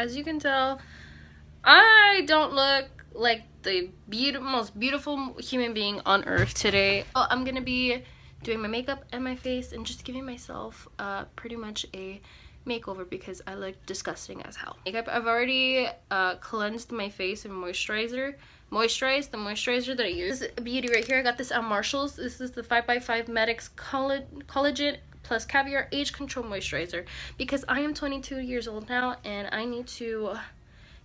as you can tell, I don't look like the most beautiful human being on earth today. So I'm gonna be doing my makeup and my face and just giving myself pretty much a makeover because I look disgusting as hell. Makeup, I've already cleansed my face and moisturized the moisturizer that I use. This is a beauty right here. I got this at Marshall's. This is the 5x5 Medix Collagen plus Caviar Age Control Moisturizer because I am 22 years old now and I need to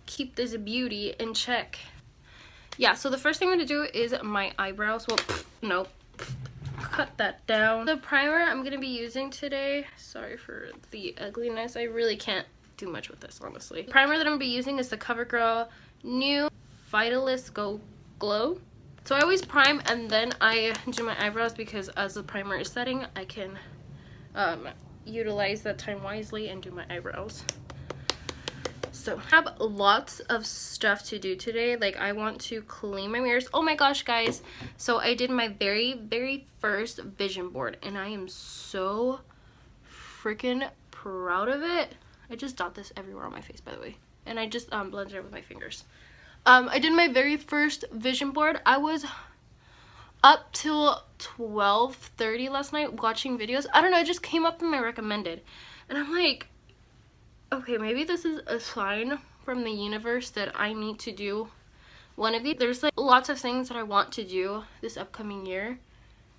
keep this beauty in check. Yeah, so the first thing I'm gonna do is my eyebrows. Well, no, cut that down. The primer I'm gonna be using today, sorry for the ugliness, I really can't do much with this, honestly. The primer that I'm gonna be using is the CoverGirl New Vitalist Go Glow. So I always prime and then I do my eyebrows because as the primer is setting, I can utilize that time wisely and do my eyebrows. So I have lots of stuff to do today. Like, I want to clean my mirrors. Oh my gosh, guys, so I did my very first vision board and I am so freaking proud of it. I just dot this everywhere on my face, by the way, and I just blended it with my fingers. I did my very first vision board. I was up till 12:30 last night watching videos. I don't know, it just came up in my recommended and I'm like, okay, maybe this is a sign from the universe that I need to do one of these. There's like lots of things that I want to do this upcoming year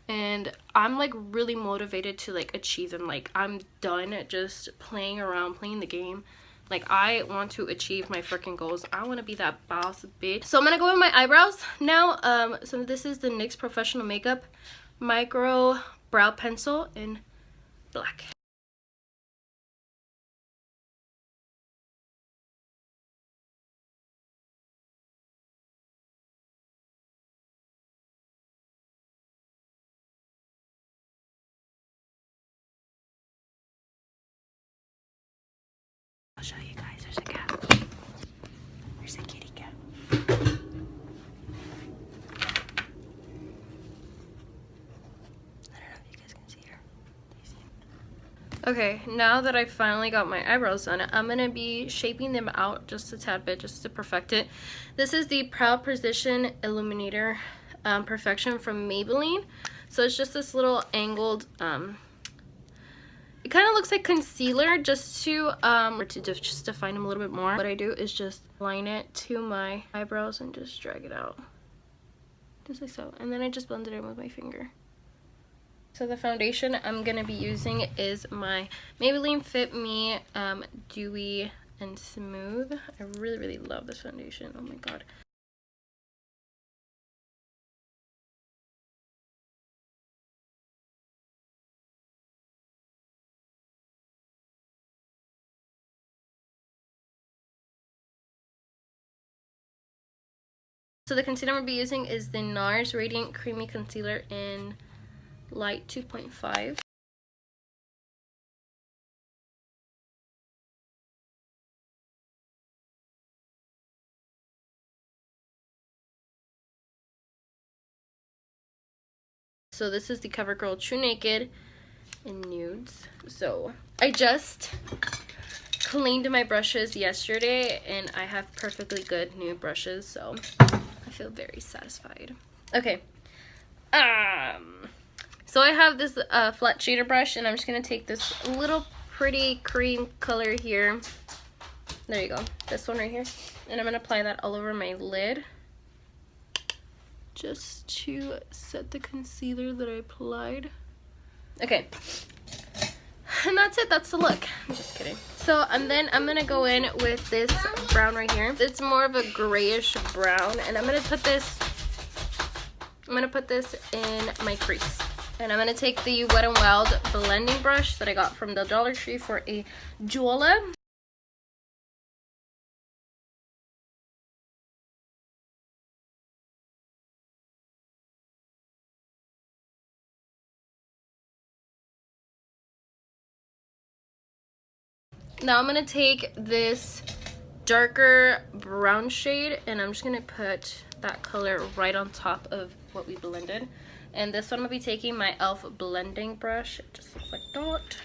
and I'm like really motivated to like achieve them. Like, I'm done just playing around, playing the game. Like, I want to achieve my freaking goals. I want to be that boss bitch. So I'm gonna go with my eyebrows now. So this is the NYX Professional Makeup Micro Brow Pencil in black. I'll show you guys. There's a cat. There's a kitty cat. I don't know if you guys can see her. Okay, now that I finally got my eyebrows done, I'm gonna be shaping them out just a tad bit, just to perfect it. This is the Proud Precision Illuminator Perfection from Maybelline. So it's just this little angled it kind of looks like concealer, just to just define them a little bit more. What I do is just line it to my eyebrows and just drag it out, just like so, and then I just blend it in with my finger. So the foundation I'm gonna be using is my Maybelline Fit Me Dewy and Smooth. I really love this foundation. Oh my god. So the concealer I'm going to be using is the NARS Radiant Creamy Concealer in Light 2.5. So this is the CoverGirl True Naked in nudes. So I just cleaned my brushes yesterday and I have perfectly good new brushes, so I feel very satisfied. Okay, so I have this flat shader brush and I'm just gonna take this little pretty cream color here. There you go, this one right here, and I'm gonna apply that all over my lid just to set the concealer that I applied. Okay, and that's it. That's the look. I'm just kidding. So, and then I'm gonna go in with this brown right here. It's more of a grayish brown, and I'm gonna put this in my crease. And I'm gonna take the Wet n Wild blending brush that I got from the Dollar Tree for a Jola. Now I'm gonna take this darker brown shade and I'm just gonna put that color right on top of what we blended. And this one I'm gonna be taking my e.l.f. blending brush. It just looks like that.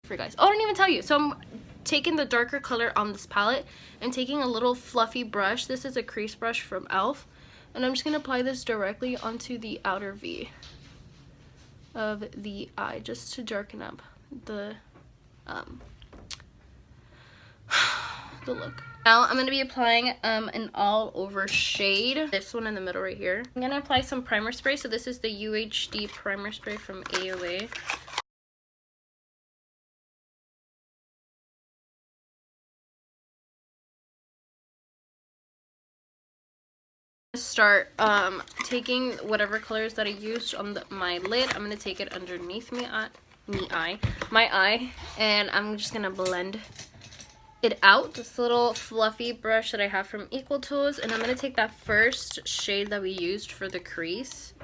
for you guys. Oh, I didn't even tell you. So I'm taking the darker color on this palette and taking a little fluffy brush. This is a crease brush from e.l.f. And I'm just going to apply this directly onto the outer V of the eye just to darken up the look. Now I'm going to be applying an all over shade, this one in the middle right here. I'm going to apply some primer spray. So this is the UHD primer spray from AOA. Start taking whatever colors that I used on my lid. I'm going to take it underneath my eye, and I'm just going to blend it out. This little fluffy brush that I have from Equal Tools, and I'm going to take that first shade that we used for the crease,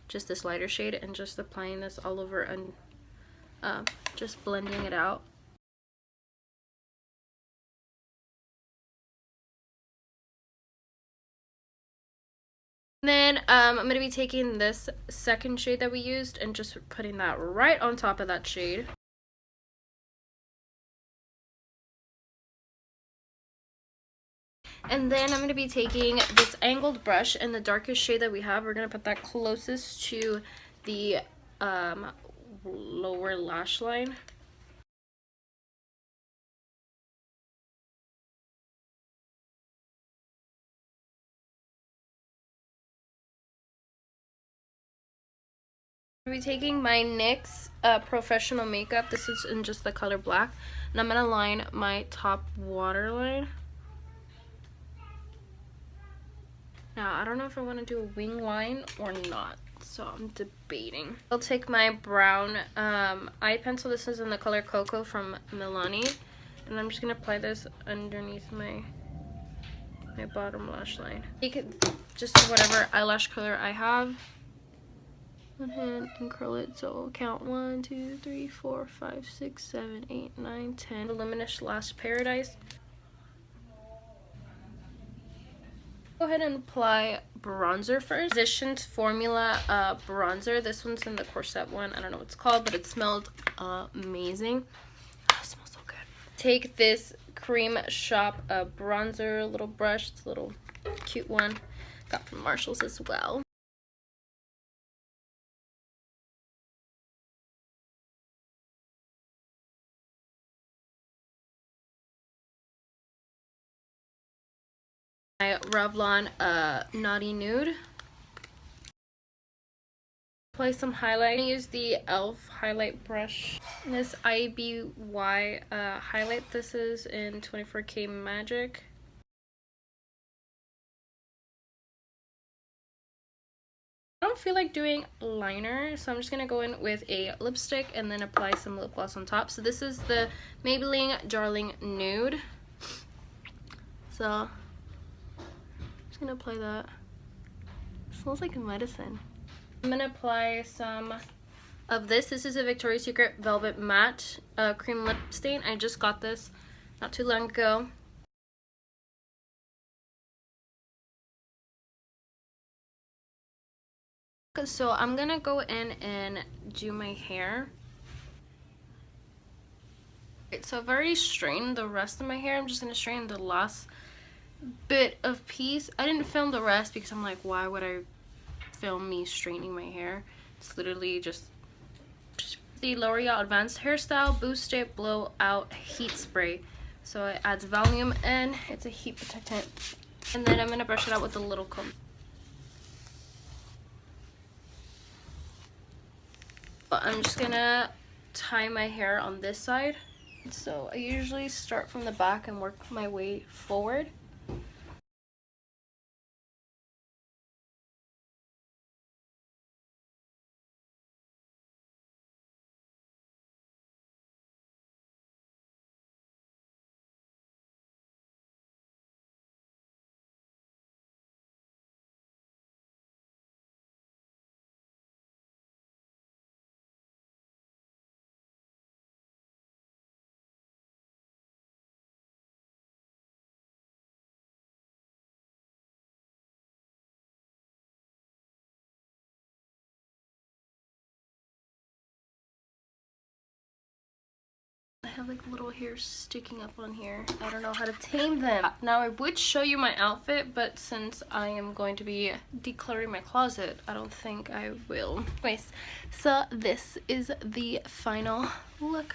just this lighter shade, and just applying this all over and just blending it out. Then I'm going to be taking this second shade that we used and just putting that right on top of that shade. And then I'm going to be taking this angled brush and the darkest shade that we have. We're going to put that closest to the lower lash line. I'm going to be taking my NYX Professional Makeup. This is in just the color black. And I'm going to line my top waterline. Now, I don't know if I want to do a wing line or not, so I'm debating. I'll take my brown eye pencil. This is in the color Cocoa from Milani. And I'm just going to apply this underneath my bottom lash line. You can just whatever eyelash color I have. One hand and curl it, so I'll count 1, 2, 3, 4, 5, 6, 7, 8, 9, 10. Luminous Lash Paradise. Go ahead and apply bronzer first. Physicians Formula bronzer. This one's in the corset one. I don't know what it's called, but it smelled amazing. Oh, it smells so good. Take this Cream Shop bronzer little brush. It's a little cute one. Got from Marshalls as well. My Revlon Naughty Nude. Apply some highlight. I use the e.l.f. highlight brush. This IBY highlight. This is in 24K Magic. I don't feel like doing liner, so I'm just going to go in with a lipstick and then apply some lip gloss on top. So this is the Maybelline Darling Nude. So I'm just going to apply that. It smells like medicine. I'm going to apply some of this. This is a Victoria's Secret Velvet Matte Cream Lip Stain. I just got this not too long ago. So I'm going to go in and do my hair. So I've already straightened the rest of my hair. I'm just going to straighten the last bit of piece. I didn't film the rest because I'm like, why would I film me straightening my hair? It's literally just the L'Oreal Advanced Hairstyle Boost It Blow Out Heat Spray. So it adds volume and it's a heat protectant. And then I'm going to brush it out with a little comb. But I'm just going to tie my hair on this side. So I usually start from the back and work my way forward. have like little hairs sticking up on here. I don't know how to tame them. Now I would show you my outfit, but since I am going to be decluttering my closet, I don't think I will. Anyways, so this is the final look.